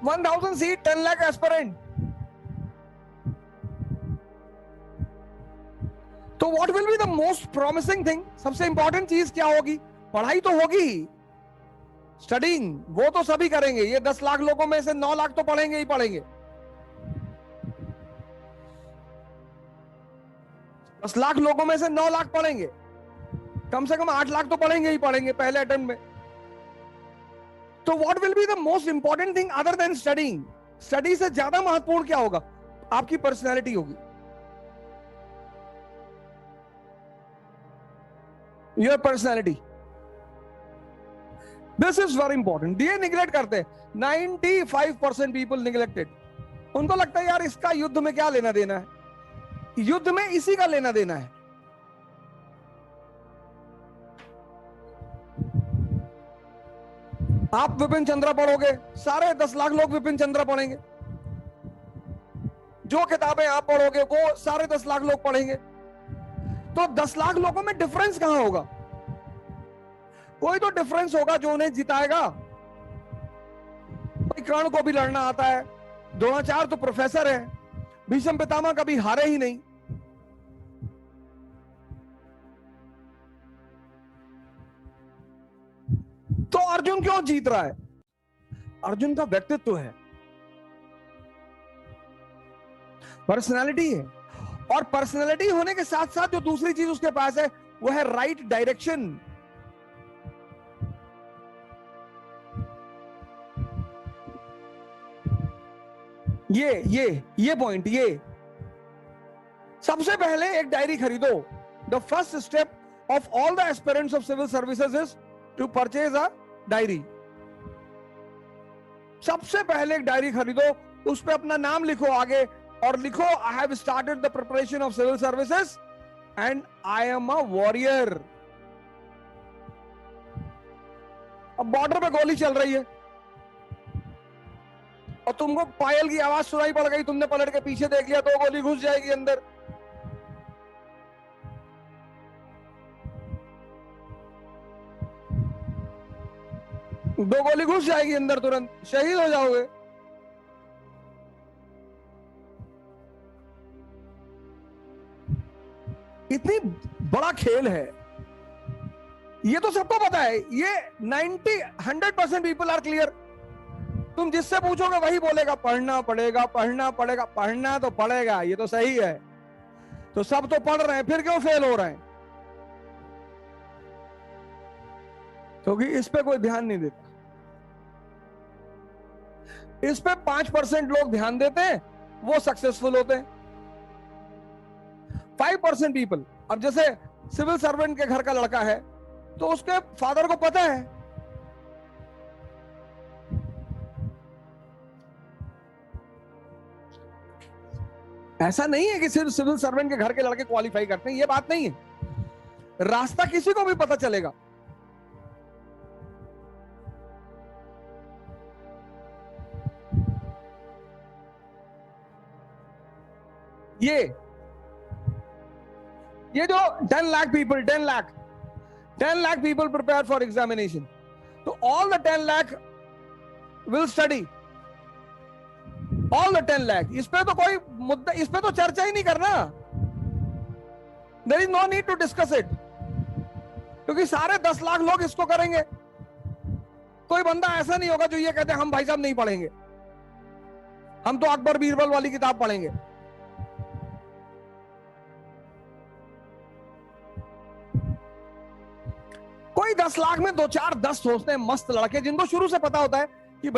1000 seat, 10 lakh aspirant. तो what will be the most promising thing? सबसे important चीज क्या होगी? पढ़ाई तो होगी, स्टडिंग वो तो सभी करेंगे। ये 10 लाख लोगों में से 9 लाख तो पढ़ेंगे ही पढ़ेंगे। 10 लाख लोगों में से 9 लाख पढ़ेंगे, कम से कम 8 लाख तो पढ़ेंगे ही पढ़ेंगे पहले अटेम्प्ट में। तो what will be the most important thing other than studying? Study से ज्यादा महत्वपूर्ण क्या होगा? आपकी पर्सनैलिटी होगी, your personality. This is very important. ये निगलेक्ट करते हैं 95% पीपल निगलेक्टेड। उनको लगता है यार इसका युद्ध में क्या लेना देना है, युद्ध में इसी का लेना देना है। आप विपिन चंद्रा पढ़ोगे, सारे 10 लाख लोग विपिन चंद्रा पढ़ेंगे। जो किताबें आप पढ़ोगे वो सारे 10 लाख लोग पढ़ेंगे। तो 10 लाख लोगों में डिफरेंस कहां होगा? कोई तो डिफरेंस होगा जो उन्हें जिताएगा। कोई कर्ण को भी लड़ना आता है, द्रोणाचार्य तो प्रोफेसर है, भीष्म पितामह कभी हारे ही नहीं। तो अर्जुन क्यों जीत रहा है? अर्जुन का व्यक्तित्व है, पर्सनालिटी है। और पर्सनालिटी होने के साथ साथ जो दूसरी चीज उसके पास है वो है राइट डायरेक्शन। ये पॉइंट, ये सबसे पहले एक डायरी खरीदो। The first step of all the aspirants of civil services is to purchase a diary. सबसे पहले एक डायरी खरीदो, उस पे अपना नाम लिखो आगे और लिखो I have started the preparation of civil services and I am a warrior. अब बॉर्डर पे गोली चल रही है और तुमको पायल की आवाज सुनाई पड़ गई, तुमने पलट के पीछे देख लिया तो गोली घुस जाएगी अंदर। दो गोली घुस जाएगी अंदर, तुरंत शहीद हो जाओगे। इतनी बड़ा खेल है, ये तो सबको पता है। ये 100% पीपल आर क्लियर। तुम जिससे पूछोगे वही बोलेगा पढ़ना पड़ेगा, पढ़ना पड़ेगा। पढ़ना तो पड़ेगा, ये तो सही है। तो सब तो पढ़ रहे हैं, फिर क्यों फेल हो रहे हैं? क्योंकि इस पे कोई ध्यान नहीं देता। इस पे 5% लोग ध्यान देते हैं, वो सक्सेसफुल होते हैं। 5% पीपल, अब जैसे सिविल सर्वेंट के घर का लड़का है तो उसके फादर को पता है ऐसा नहीं है कि सिर्फ सिविल सर्वेंट के घर के लड़के क्वालिफाई करते हैं, ये बात नहीं है। रास्ता किसी को भी पता चलेगा। ये जो 10 lakh people, 10 lakh people prepare for examination, तो all the 10 lakh will study, all the 10 lakh. इस पे तो कोई मुद्दा, इस पे तो चर्चा ही नहीं करना। There is no need to discuss it, क्योंकि सारे 10 लाख लोग इसको करेंगे। कोई बंदा ऐसा नहीं होगा जो ये कहते हैं हम भाई साहब नहीं पढ़ेंगे, हम तो अकबर बीरबल वाली किताब पढ़ेंगे। कोई 10 लाख में 2-4 10 सोचते हैं मस्त लड़के, जिनको शुरू से पता होता है